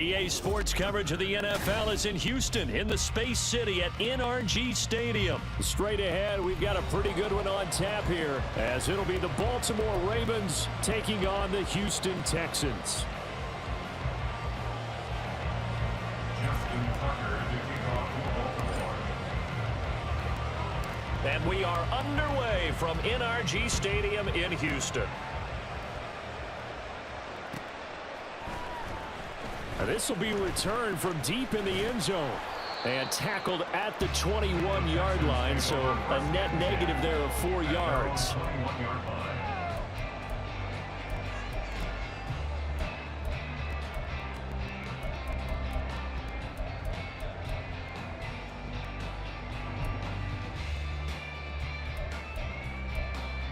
EA Sports coverage of the NFL is in Houston, in the Space City at NRG Stadium. Straight ahead, we've got a pretty good one on tap here, as it'll be the Baltimore Ravens taking on the Houston Texans. And we are underway from NRG Stadium in Houston. This will be returned from deep in the end zone and tackled at the 21-yard line, so a net negative there of 4 yards.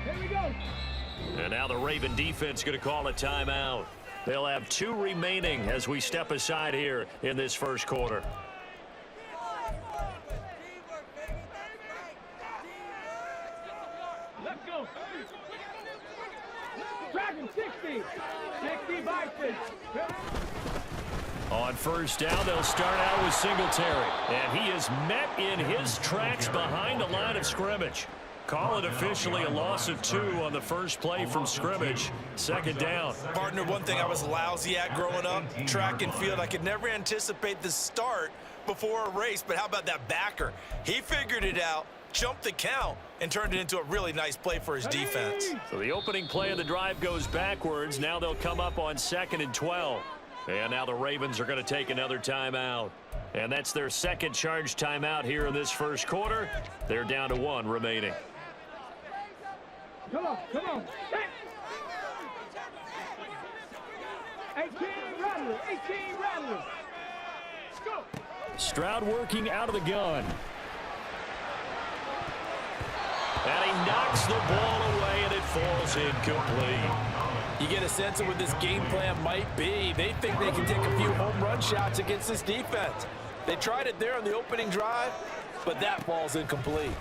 Here we go. And now the Raven defense going to call a timeout. They'll have 2 remaining as we step aside here in this first quarter. Let's go. Dragon 60. 60 Bison. On first down, they'll start out with Singletary. And he is met in his tracks behind the line of scrimmage. Call it officially a loss of 2 on the first play from scrimmage. Second down. Partner, one thing I was lousy at growing up, track and field, I could never anticipate the start before a race, but how about that backer? He figured it out, jumped the count, and turned it into a really nice play for his defense. So the opening play of the drive goes backwards. Now they'll come up on 2nd and 12. And now the Ravens are going to take another timeout. And that's their second charge timeout here in this first quarter. They're down to 1 remaining. Come on, come on. 18 Rattler, 18 Rattler. Go. Stroud working out of the gun. And he knocks the ball away, and it falls incomplete. You get a sense of what this game plan might be. They think they can take a few home run shots against this defense. They tried it there on the opening drive, but that falls incomplete.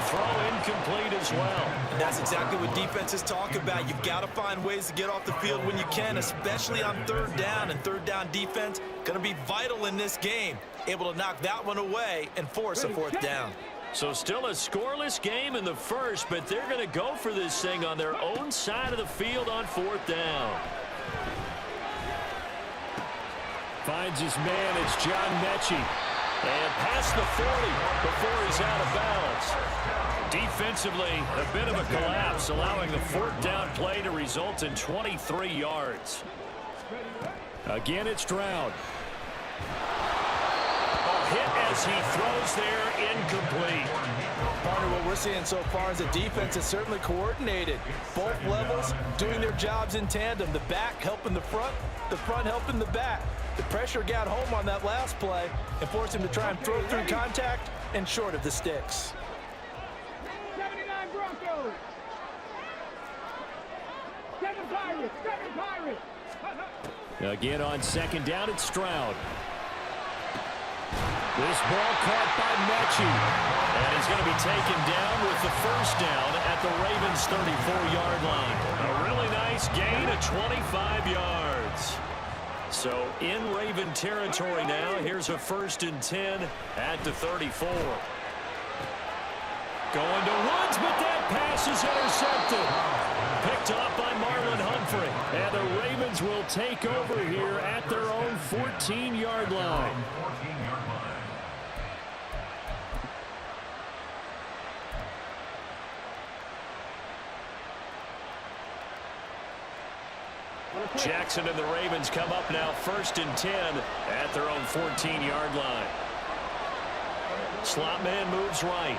Throw incomplete as well. And that's exactly what defenses talk about. You've got to find ways to get off the field when you can, especially on 3rd down. And 3rd down defense going to be vital in this game. Able to knock that one away and force a 4th down. So still a scoreless game in the first, but they're going to go for this thing on their own side of the field on 4th down. Finds his man, it's John Mechie. And past the 40 before he's out of bounds. Defensively, a bit of a collapse, allowing the 4th down play to result in 23 yards. Again, it's Stroud. A hit as he throws there, incomplete. Partner, what we're seeing so far is the defense is certainly coordinated. Both levels doing their jobs in tandem. The back helping the front helping the back. The pressure got home on that last play and forced him to try and throw through contact and short of the sticks. 79 Broncos. 7 Pirates. 7 Pirates. Again on 2nd down, it's Stroud. This ball caught by Mechie. And he's going to be taken down with the 1st down at the Ravens' 34-yard line. A really nice gain of 25 yards. So in Raven territory now, here's a 1st and 10 at the 34. Going to Woods, but that pass is intercepted. Picked off by Marlon Humphrey. And the Ravens will take over here at their own 14-yard line. Jackson and the Ravens come up now 1st and 10 at their own 14-yard line. Slot man moves right.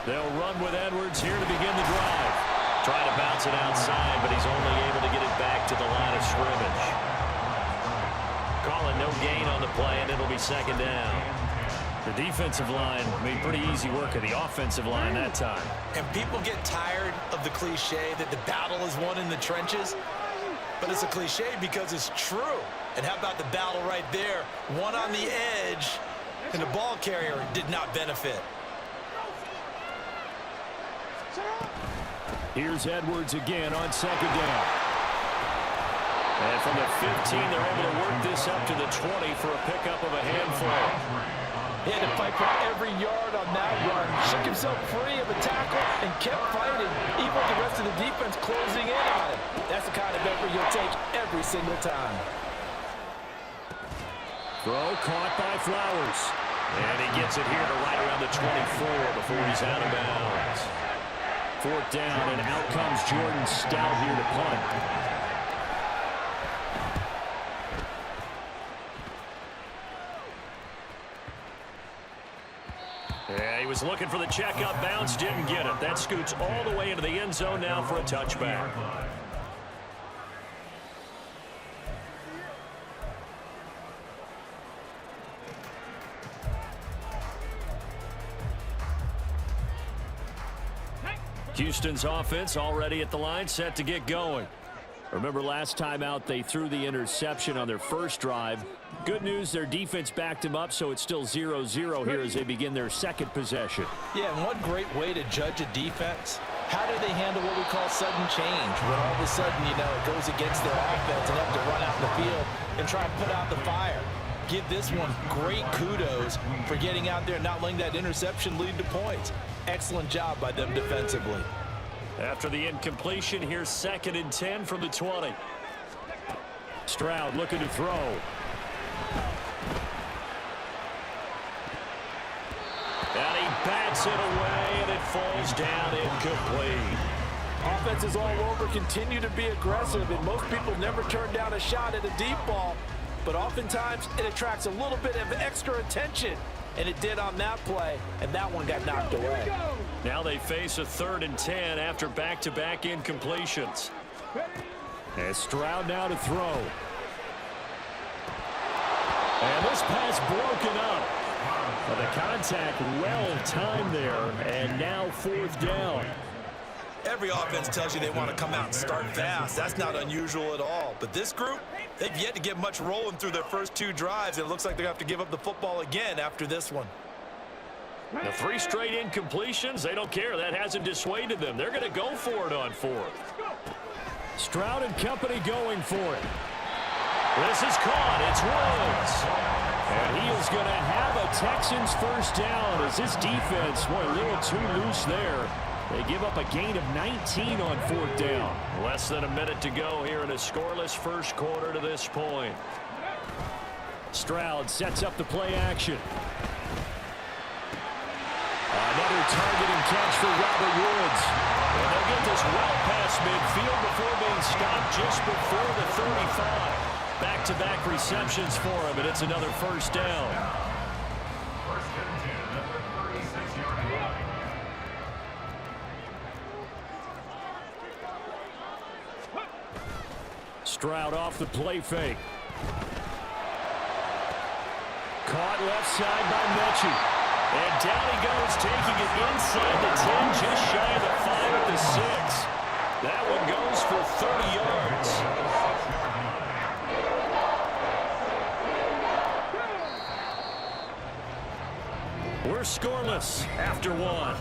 They'll run with Edwards here to begin the drive. Trying to bounce it outside, but he's only able to get it back to the line of scrimmage. Calling no gain on the play, and it'll be 2nd down. The defensive line made pretty easy work of the offensive line that time. And people get tired of the cliche that the battle is won in the trenches. But it's a cliche because it's true. And how about the battle right there? One on the edge, and the ball carrier did not benefit. Here's Edwards again on second down. And from the 15, they're able to work this up to the 20 for a pickup of a handful. He had to fight for every yard on that run. Shook himself free of a tackle and kept fighting, even with the rest of the defense closing in on him. That's the kind of effort you'll take every single time. Throw caught by Flowers. And he gets it here to right around the 24 before he's out of bounds. Fourth down, and out comes Jordan Stout here to punt. Yeah, he was looking for the checkup bounce, didn't get it. That scoots all the way into the end zone now for a touchback. Houston's offense already at the line, set to get going. Remember last time out, they threw the interception on their first drive. Good news, their defense backed them up, so it's still 0-0 here as they begin their second possession. Yeah, and one great way to judge a defense, how do they handle what we call sudden change? When all of a sudden, you know, it goes against their offense and have to run out in the field and try and put out the fire. Give this one great kudos for getting out there and not letting that interception lead to points. Excellent job by them defensively. After the incompletion, here's 2nd and 10 from the 20. Stroud looking to throw. And he bats it away, and it falls down incomplete. Offenses all over continue to be aggressive, and most people never turn down a shot at a deep ball. But oftentimes, it attracts a little bit of extra attention. And it did on that play, and that one got knocked away. Now they face a 3rd and 10 after back-to-back incompletions. And Stroud now to throw. And this pass broken up. But the contact well-timed there, and now 4th down. Every offense tells you they want to come out and start fast. That's not unusual at all. But this group, they've yet to get much rolling through their first 2 drives. It looks like they're going to have to give up the football again after this one. The 3 straight incompletions, they don't care. That hasn't dissuaded them. They're going to go for it on 4th. Stroud and company going for it. This is caught. It's Woods. And he is going to have a Texans first down as his defense, boy, a little too loose there. They give up a gain of 19 on 4th down. Less than a minute to go here in a scoreless first quarter to this point. Stroud sets up the play action. Another targeting catch for Robert Woods. And they'll get this well past midfield before being stopped just before the 35. Back-to-back receptions for him, and it's another first down. Stroud off the play fake. Caught left side by Mechie. And down he goes, taking it inside the 10, just shy of the 5 at the 6. That one goes for 30 yards. We're scoreless after 1.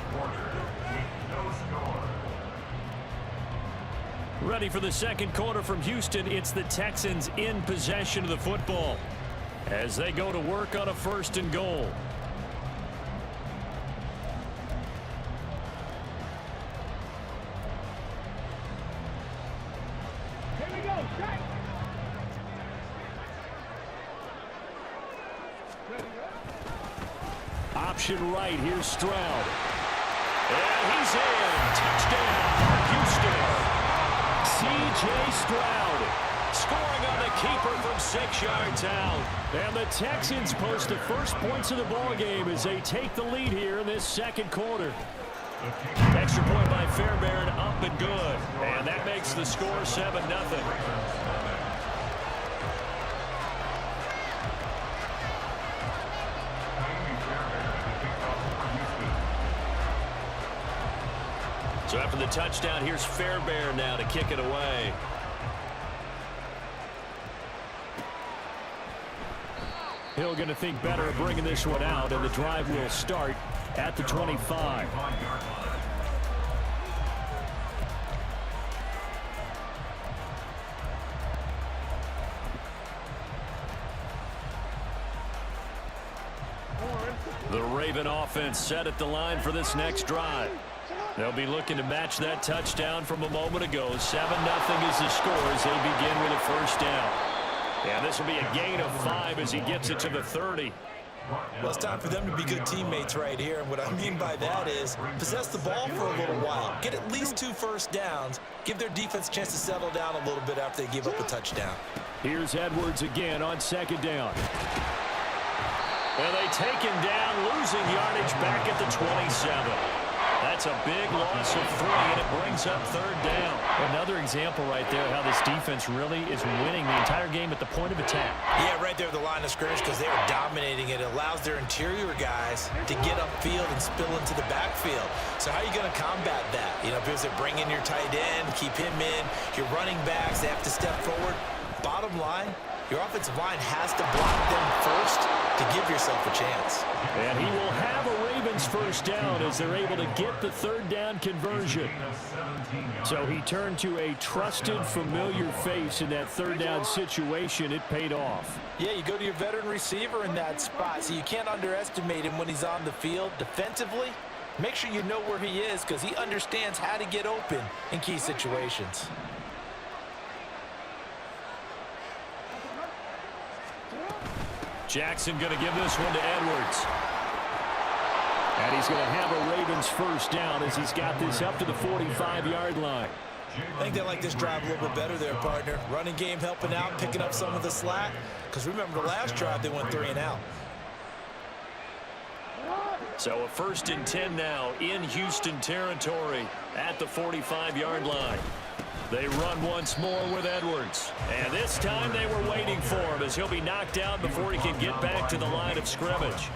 Ready for the second quarter from Houston. It's the Texans in possession of the football as they go to work on a 1st and goal. Here we go. Strike. Option right. Here's Stroud. And he's in. Touchdown, Houston. C.J. Stroud scoring on the keeper from 6 yards out. And the Texans post the first points of the ball game as they take the lead here in this second quarter. Extra point by Fairbairn, up and good. And that makes the score 7-0. So after the touchdown, here's Fairbairn now to kick it away. Hill going to think better of bringing this one out, and the drive will start at the 25. Raven offense set at the line for this next drive. They'll be looking to match that touchdown from a moment ago. 7-0 is the score as they begin with a first down. And this will be a gain of 5 as he gets it to the 30. Well, it's time for them to be good teammates right here. And what I mean by that is possess the ball for a little while. Get at least 2 first downs. Give their defense a chance to settle down a little bit after they give up a touchdown. Here's Edwards again on second down. And they take him down, losing yardage back at the 27. That's a big loss of 3, and it brings up third down. Another example right there how this defense really is winning the entire game at the point of attack. Yeah, right there at the line of scrimmage because they are dominating it. It allows their interior guys to get upfield and spill into the backfield. So how are you going to combat that? You know, because they bring in your tight end, keep him in. Your running backs, they have to step forward. Bottom line, your offensive line has to block them first to give yourself a chance. And he will have a Ravens first down as they're able to get the third down conversion. So he turned to a trusted, familiar face in that third down situation. It paid off. Yeah, you go to your veteran receiver in that spot, so you can't underestimate him when he's on the field defensively. Make sure you know where he is because he understands how to get open in key situations. Jackson going to give this one to Edwards. And he's going to have a Ravens first down as he's got this up to the 45-yard line. I think they like this drive a little bit better there, partner. Running game helping out, picking up some of the slack. Because remember the last drive, they went 3 and out. So a 1st and 10 now in Houston territory at the 45-yard line. They run once more with Edwards. And this time they were waiting for him as he'll be knocked out before he can get back to the line of scrimmage.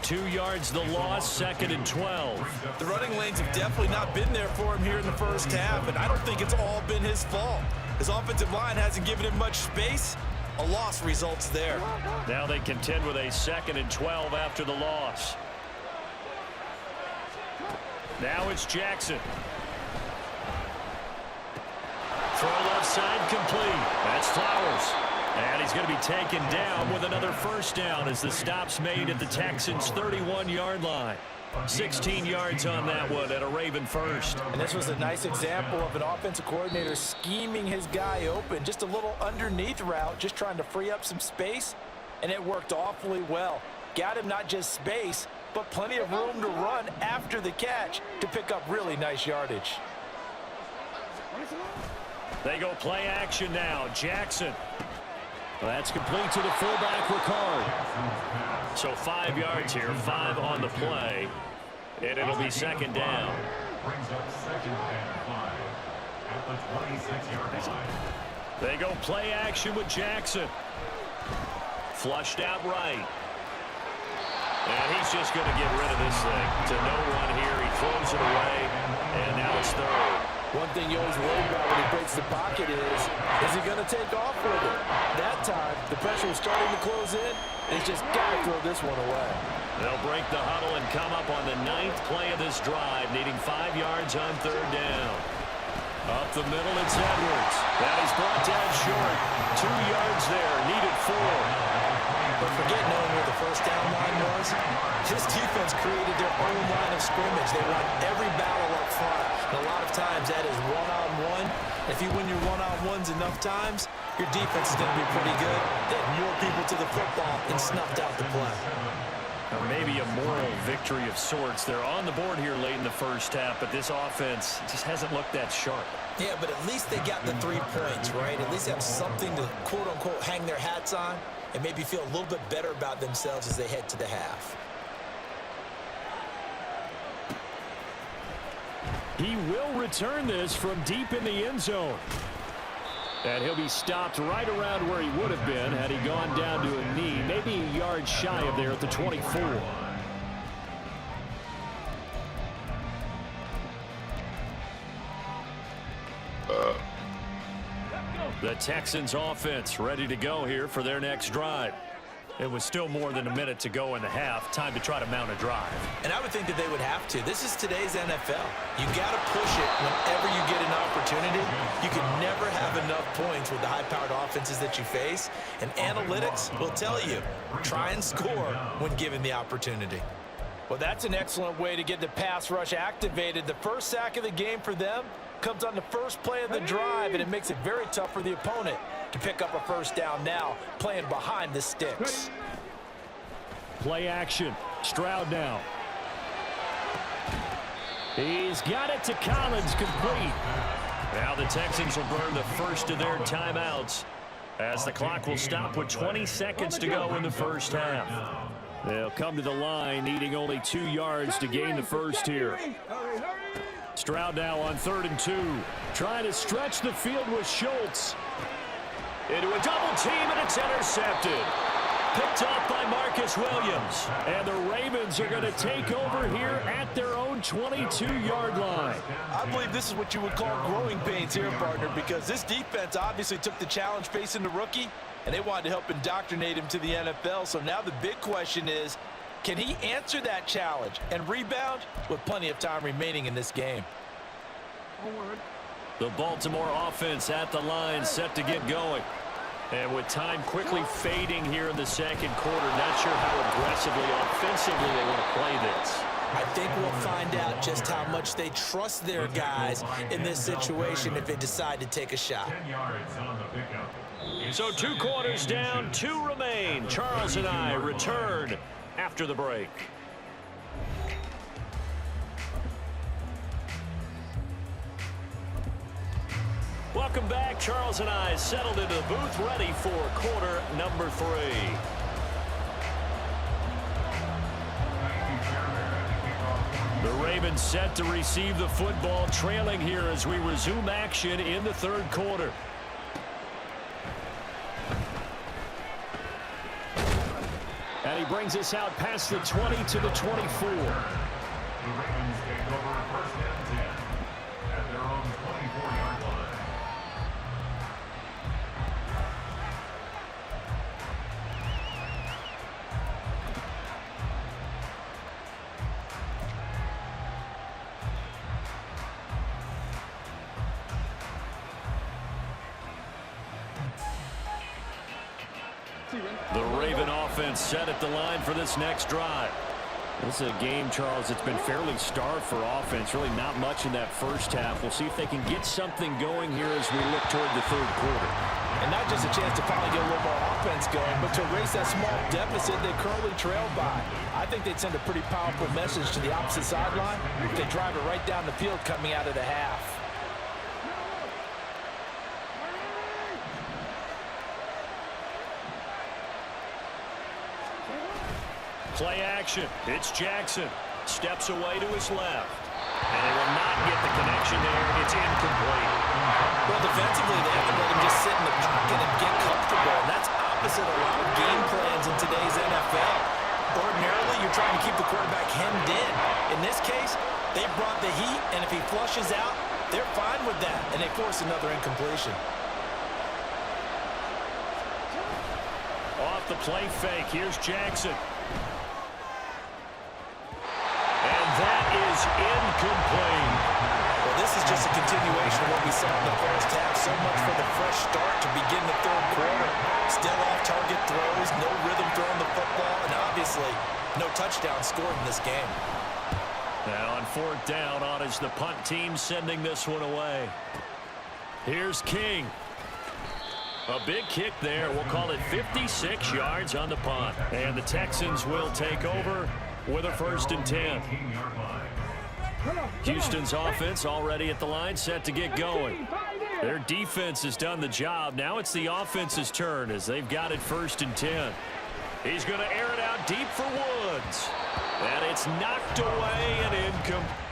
2 yards the loss, 2nd and 12. The running lanes have definitely not been there for him here in the first half, and I don't think it's all been his fault. His offensive line hasn't given him much space. A loss results there. Now they contend with a 2nd and 12 after the loss. Now it's Jackson. Throw left side complete. That's Flowers. And he's going to be taken down with another first down as the stop's made at the Texans' 31-yard line. 16 yards on that one at a Raven first. And this was a nice example of an offensive coordinator scheming his guy open. Just a little underneath route, just trying to free up some space, and it worked awfully well. Got him not just space, but plenty of room to run after the catch to pick up really nice yardage. They go play action now. Jackson. That's complete to the fullback, Ricard. So 5 yards here, 5 on the play. And it'll be 2nd down. They go play action with Jackson. Flushed out right. And he's just going to get rid of this thing to no one here. He throws it away, and now it's 3rd. One thing you always worry about when he breaks the pocket is he going to take off with it? That time, the pressure was starting to close in, and he's just got to throw this one away. They'll break the huddle and come up on the 9th play of this drive, needing 5 yards on 3rd down. Up the middle, it's Edwards. That is brought down short. 2 yards there, needed 4. But forget knowing where the first down line was. This defense created their own line of scrimmage. They won every battle up front. And a lot of times that is one-on-one. If you win your one-on-ones enough times, your defense is going to be pretty good. They had more people to the football and snuffed out the play. Or maybe a moral victory of sorts. They're on the board here late in the first half, but this offense just hasn't looked that sharp. Yeah, but at least they got the 3 points, right? At least they have something to, quote-unquote, hang their hats on and maybe feel a little bit better about themselves as they head to the half. He will return this from deep in the end zone. And he'll be stopped right around where he would have been had he gone down to a knee, maybe a yard shy of there at the 24. The Texans offense ready to go here for their next drive. It was still more than a minute to go in the half. Time to try to mount a drive. And I would think that they would have to. This is today's NFL. You got to push it whenever you get an opportunity. You can never have enough points with the high-powered offenses that you face. And analytics will tell you, try and score when given the opportunity. Well, that's an excellent way to get the pass rush activated. The first sack of the game for them comes on the first play of the drive, and it makes it very tough for the opponent to pick up a first down now, playing behind the sticks. Play action. Stroud now. He's got it to Collins, complete. Now the Texans will burn the first of their timeouts as the clock will stop with 20 seconds to go in the first half. They'll come to the line needing only 2 yards to gain the first here. Stroud now on 3rd and 2. Trying to stretch the field with Schultz. Into a double team, and it's intercepted. Picked off by Marcus Williams. And the Ravens are going to take over here at their own 22-yard line. I believe this is what you would call growing pains here, partner, because this defense obviously took the challenge facing the rookie, and they wanted to help indoctrinate him to the NFL. So now the big question is, can he answer that challenge and rebound with plenty of time remaining in this game? The Baltimore offense at the line, set to get going. And with time quickly fading here in the second quarter, not sure how aggressively, offensively they want to play this. I think we'll find out just how much they trust their guys in this situation if they decide to take a shot. So 2 quarters down, 2 remain. Charles and I return after the break. Welcome back. Charles and I settled into the booth, ready for quarter number 3. The Ravens set to receive the football, trailing here as we resume action in the 3rd quarter. And he brings us out past the 20 to the 24. The Ravens take over 1st and 10 at their own 24-yard line. The Raven offense set at the line for this next drive. This is a game, Charles, it's been fairly starved for offense. Really not much in that first half. We'll see if they can get something going here as we look toward the 3rd quarter. And not just a chance to finally get a little more offense going, but to erase that small deficit they currently trailed by. I think they'd send a pretty powerful message to the opposite sideline if they drive it right down the field coming out of the half. Play action. It's Jackson. Steps away to his left. And they will not get the connection there. It's incomplete. Well, defensively, they have to let him just sit in the pocket and get comfortable. And that's opposite a lot of game plans in today's NFL. Ordinarily, you're trying to keep the quarterback hemmed in. In this case, they brought the heat, and if he flushes out, they're fine with that. And they force another incompletion. Off the play fake. Here's Jackson. That is incomplete. Well, this is just a continuation of what we saw in the first half. So much for the fresh start to begin the 3rd quarter. Still off-target throws, no rhythm throwing the football, and obviously no touchdown scored in this game. Now on 4th down, on is the punt team sending this one away. Here's King. A big kick there. We'll call it 56 yards on the punt. And the Texans will take over with a 1st and 10. Houston's offense already at the line, set to get going. Their defense has done the job. Now it's the offense's turn as they've got it 1st and 10. He's going to air it out deep for Woods. And it's knocked away and incomplete.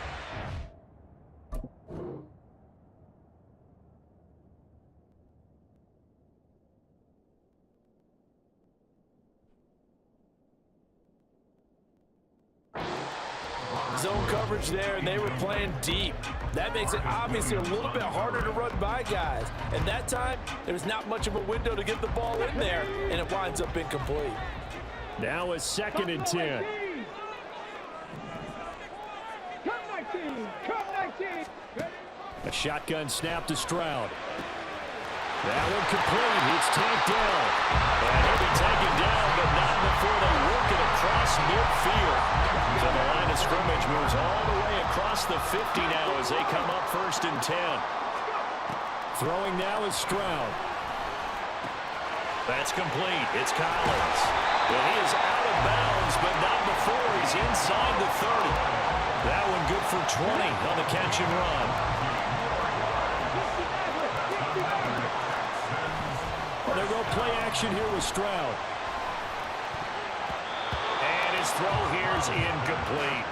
Zone coverage there, and they were playing deep. That makes it obviously a little bit harder to run by guys. And that time, there's not much of a window to get the ball in there, and it winds up incomplete. Now a 2nd and 10. A shotgun snap to Stroud. That one complete. It's tagged down. And he'll be taken down, but not before they work it across midfield. So the line of scrimmage moves all the way across the 50 now as they come up 1st and 10. Throwing now is Stroud. That's complete. It's Collins. Well, he is out of bounds, but not before he's inside the 30. That one good for 20 on the catch and run. Well, there go play action here with Stroud. And his throw here is incomplete.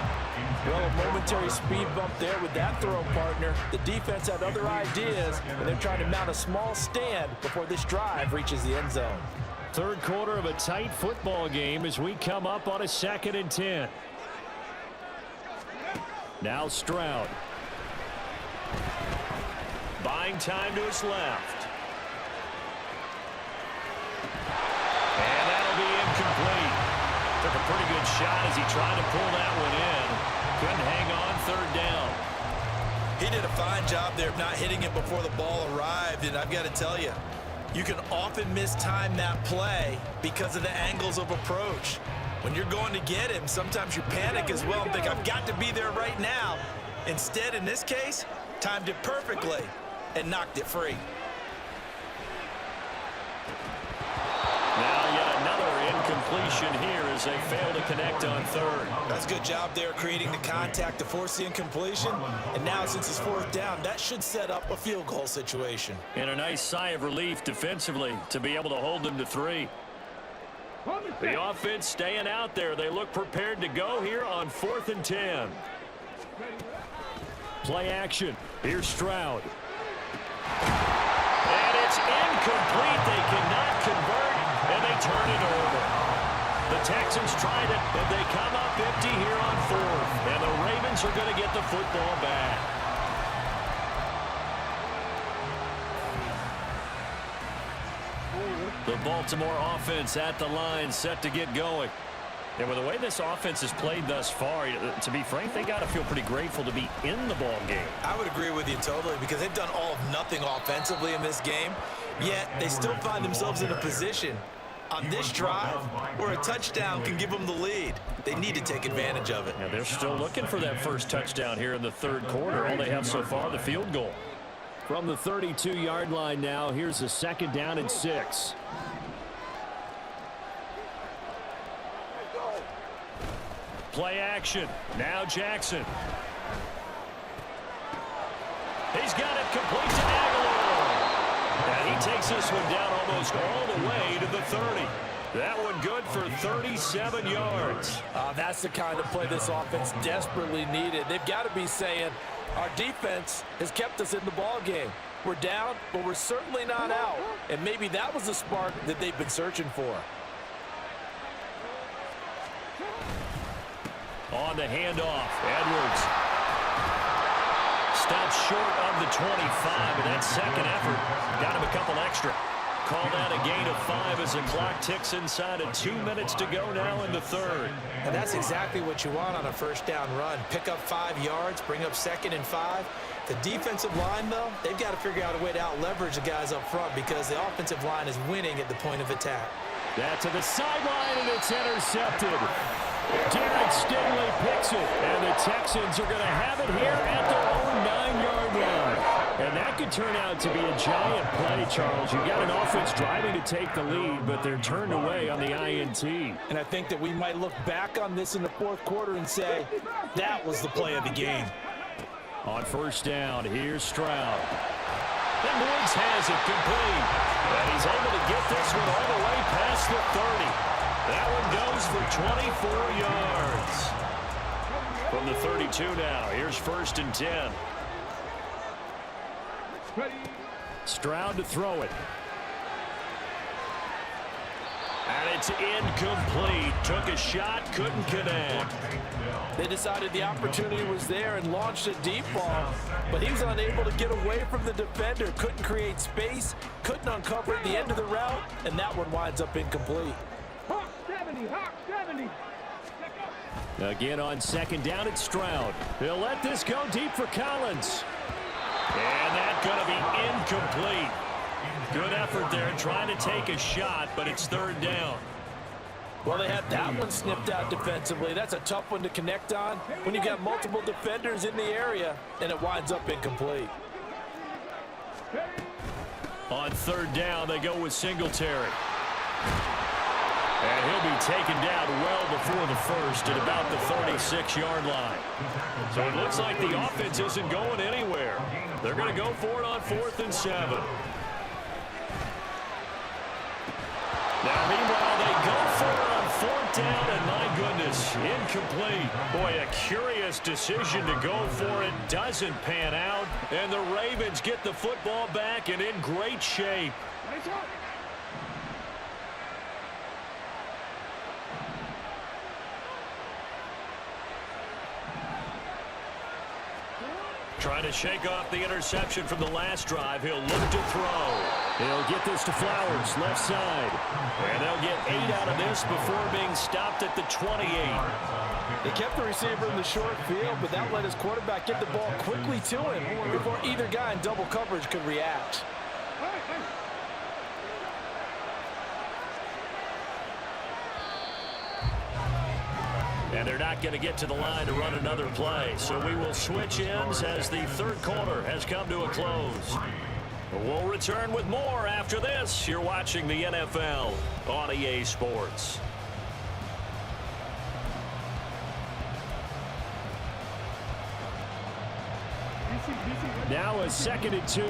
Well, a momentary speed bump there with that throw, partner. The defense had other ideas, and they're trying to mount a small stand before this drive reaches the end zone. Third quarter of a tight football game as we come up on a 2nd and 10. Now Stroud. Buying time to his left. And that'll be incomplete. Took a pretty good shot as he tried to pull that one in. Couldn't hang on 3rd down. He did a fine job there of not hitting it before the ball arrived, and I've got to tell you, you can often mistime that play because of the angles of approach. When you're going to get him, sometimes you panic as well and think, I've got to be there right now. Instead, in this case, timed it perfectly and knocked it free. Now yet another incompletion here as they fail to connect on 3rd. That's a good job there creating the contact to force the incompletion. And now since it's 4th down, that should set up a field goal situation. And a nice sigh of relief defensively to be able to hold them to 3. The offense staying out there. They look prepared to go here on 4th and 10. Play action. Here's Stroud. And it's incomplete. They cannot convert, and they turn it over. The Texans tried it, and they come up empty here on 4th. And the Ravens are going to get the football back. The Baltimore offense at the line, set to get going. And with the way this offense has played thus far, to be frank, they got to feel pretty grateful to be in the ball game. I would agree with you totally because they've done all of nothing offensively in this game, yet they still find themselves in a position on this drive where a touchdown can give them the lead. They need to take advantage of it. Now they're still looking for that first touchdown here in the 3rd quarter. All they have so far, the field goal. From the 32-yard line now, here's a 2nd down and 6. Play action. Now Jackson. He's got it complete to Aguilar. And he takes this one down almost all the way to the 30. That one good for 37 yards. That's the kind of play this offense desperately needed. They've got to be saying, our defense has kept us in the ball game. We're down, but we're certainly not out. And maybe that was the spark that they've been searching for. On the handoff, Edwards stops short of the 25, and that second effort got him a couple extra. Call that a gain of 5 as the clock ticks inside of 2 minutes to go now in the 3rd. And that's exactly what you want on a first down run. Pick up 5 yards, bring up 2nd and 5. The defensive line, though, they've got to figure out a way to out-leverage the guys up front because the offensive line is winning at the point of attack. That to the sideline, and it's intercepted. Derek Stingley picks it, and the Texans are going to have it here at their own 9-yard line. And that could turn out to be a giant play, Charles. You've got an offense driving to take the lead, but they're turned away on the INT. And I think that we might look back on this in the 4th quarter and say, that was the play of the game. On 1st down, here's Stroud. And Woods has it complete. And he's able to get this one all the way past the 30. That one goes for 24 yards. From the 32 now, here's 1st and 10. Stroud to throw it. And it's incomplete. Took a shot, couldn't connect. They decided the opportunity was there and launched a deep ball, but he was unable to get away from the defender, couldn't create space, couldn't uncover the end of the route, and that one winds up incomplete. Hawk 70, Hawk 70. Again on 2nd down, it's Stroud. He'll let this go deep for Collins. And that's going to be incomplete. Good effort there trying to take a shot, but it's 3rd down. Well, they had that one snipped out defensively. That's a tough one to connect on when you've got multiple defenders in the area, and it winds up incomplete. On third down, they go with Singletary. And he'll be taken down well before the first at about the 36-yard line. So it looks like the offense isn't going anywhere. They're going to go for it on 4th and 7. Now, meanwhile, they go for it on 4th down, and my goodness, incomplete. Boy, a curious decision to go for it. Doesn't pan out, and the Ravens get the football back and in great shape. Nice work. Trying to shake off the interception from the last drive. He'll look to throw. He'll get this to Flowers, left side. And they'll get 8 out of this before being stopped at the 28. They kept the receiver in the short field, but that let his quarterback get the ball quickly to him before either guy in double coverage could react. And they're not going to get to the line to run another play. So we will switch ends as the third quarter has come to a close. We'll return with more after this. You're watching the NFL on EA Sports. Now a 2nd and 2.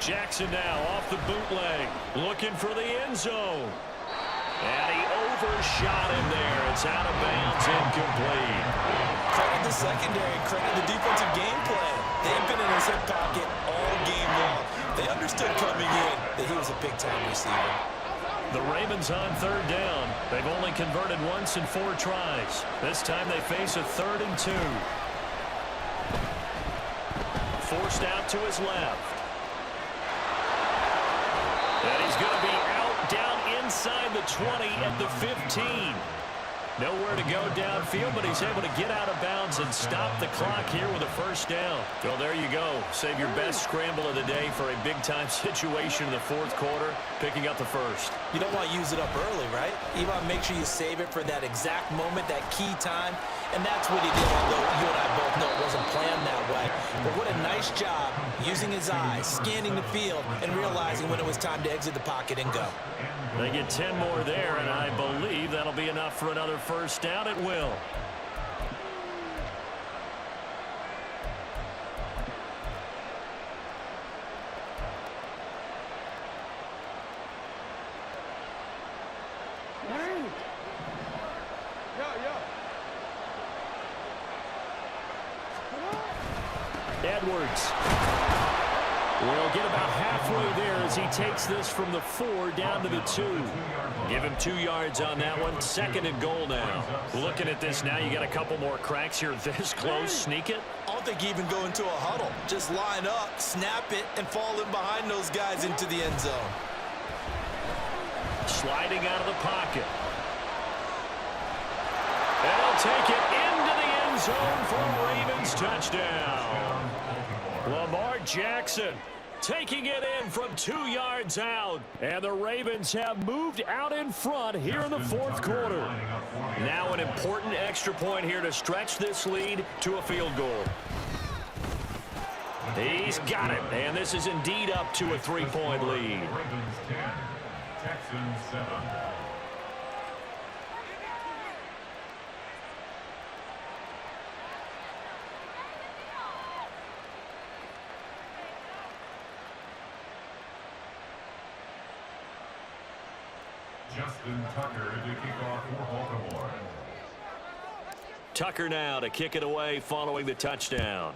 Jackson now off the bootleg, looking for the end zone. And he overshot him there. It's out of bounds, incomplete. Credit the secondary, credit the defensive game plan. They've been in his hip pocket all game long. They understood coming in that he was a big-time receiver. The Ravens on third down. They've only converted once in 4 tries. This time they face a 3rd and 2. Forced out to his left. And he's going to be out down inside the 20 at the 15. Nowhere to go downfield, but he's able to get out of bounds and stop the clock here with a first down. Well, there you go. Save your best scramble of the day for a big-time situation in the 4th quarter, picking up the first. You don't want to use it up early, right? You want to make sure you save it for that exact moment, that key time, and that's what he did, although you and I both know it wasn't planned that way. But what a nice job using his eyes, scanning the field, and realizing when it was time to exit the pocket and go. They get 10 more there, and I believe that'll be enough for another first down. It will. Edwards will get about halfway there as he takes this from the 4 down to the 2. Give him 2 yards on that one. 2nd and goal now. Looking at this now, you got a couple more cracks here this close. Sneak it. I don't think even go into a huddle. Just line up, snap it, and fall in behind those guys into the end zone. Sliding out of the pocket. And he'll take it into the end zone for a Ravens touchdown. Lamar Jackson taking it in from 2 yards out. And the Ravens have moved out in front here in the 4th quarter. Now an important extra point here to stretch this lead to a field goal. He's got it. And this is indeed up to a 3-point lead. Ravens 10, Texans 7. Justin Tucker to kick off for Baltimore. Tucker now to kick it away following the touchdown.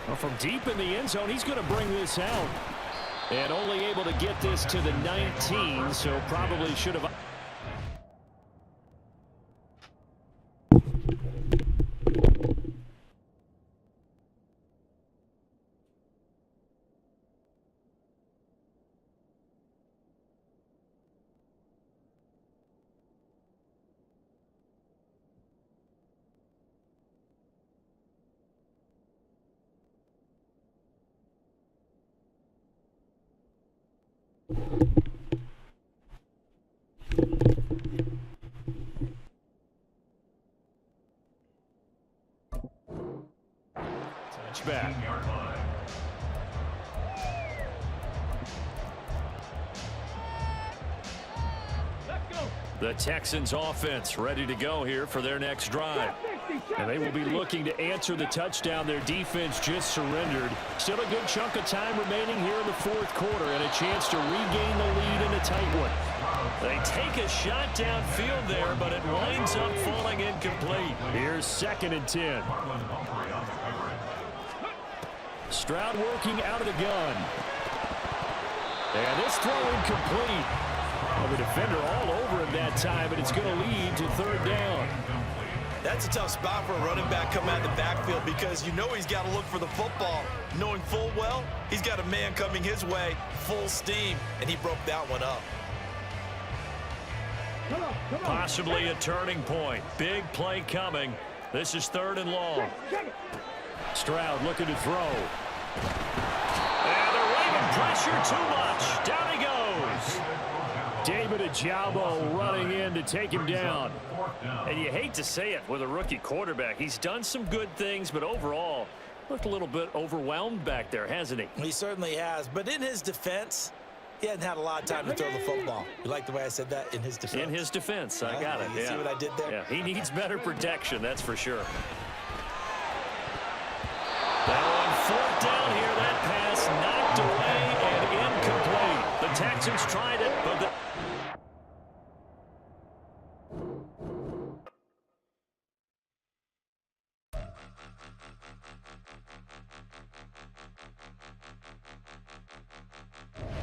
Well, from deep in the end zone, he's going to bring this out. And only able to get this to the 19, so probably should have... Touchback. 15-yard line. Let's go. The Texans offense ready to go here for their next drive. And they will be looking to answer the touchdown their defense just surrendered. Still a good chunk of time remaining here in the fourth quarter and a chance to regain the lead in a tight one. They take a shot downfield there, but it winds up falling incomplete. Here's 2nd and 10. Marlon Humphrey on the coverage. Stroud working out of the gun. And this throw incomplete. Well, the defender all over him that time, and it's going to lead to 3rd down. That's a tough spot for a running back coming out of the backfield because you know he's got to look for the football, knowing full well he's got a man coming his way, full steam, and he broke that one up. Come on, come on. Possibly a turning point. Big play coming. This is 3rd and long. Check it. Stroud looking to throw. And they're waving pressure too much. Down he goes. David Ojabo running in to take him down. And you hate to say it with a rookie quarterback. He's done some good things, but overall looked a little bit overwhelmed back there, hasn't he? He certainly has, but in his defense, he hasn't had a lot of time to throw the football. You like the way I said that? In his defense. In his defense, I got it. You see what I did there? Yeah, he needs better protection, that's for sure. Now on 4th down here, that pass knocked away and incomplete. The Texans tried it, but